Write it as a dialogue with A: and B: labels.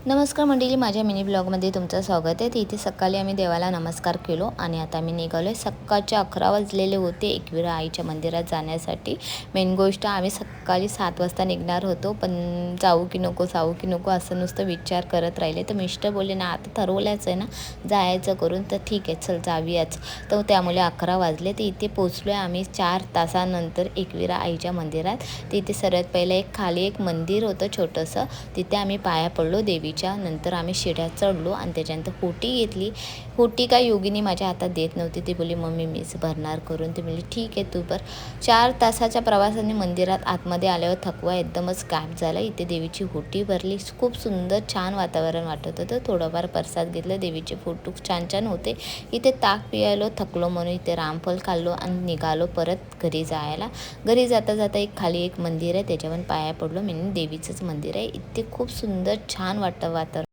A: नमस्कार मंडळी, माझ्या मिनी ब्लॉगमध्ये तुमचं स्वागत आहे. इथे सकाळी आम्ही देवाला नमस्कार केलो आणि आता आम्ही निघालो आहे. सकाळचे 11 वाजलेले होते एकविरा आईच्या मंदिरात जाण्यासाठी. मेन गोष्ट आम्ही सकाळी 7 वाजता निघणार होतो, पण जाऊ की नको असं नुसतं विचार करत राहिले. तर मिस्टर बोलले ना आता ठरवलंच आहे ना जायचं करून, तर ठीक आहे चल जाऊयाच. तर त्यामुळे 11 वाजले. तर इथे पोचलो आहे आम्ही 4 तासानंतर एकविरा आईच्या मंदिरात. तिथे सर्वात पहिलं खाली एक मंदिर होतं छोटंसं, तिथे आम्ही पाया पडलो देवी. नंतर आम्ही शिड्या चढलो आणि त्याच्यानंतर होटी घेतली. होटी काय योगिनी माझ्या हातात देत नव्हती, ती बोलली मम्मी मीच भरणार करून. ती बोलली ठीक आहे तू भर. 4 तासाच्या प्रवासाने मंदिरात आतमध्ये आल्यावर थकवा एकदमच गायब झाला. इथे देवीची होटी भरली. खूप सुंदर छान वातावरण वाटत होतं. थोडंफार प्रसाद घेतलं. देवीचे फोटो छान होते. इथे ताक पियालो, थकलो म्हणून इथे रामफल खाल्लो आणि निघालो परत घरी जायला. घरी जाता जाता खाली एक मंदिर आहे, त्याच्यावर पाया पडलो. मी देवीचंच मंदिर आहे. इथे खूप सुंदर छान वाटतं वातावरण.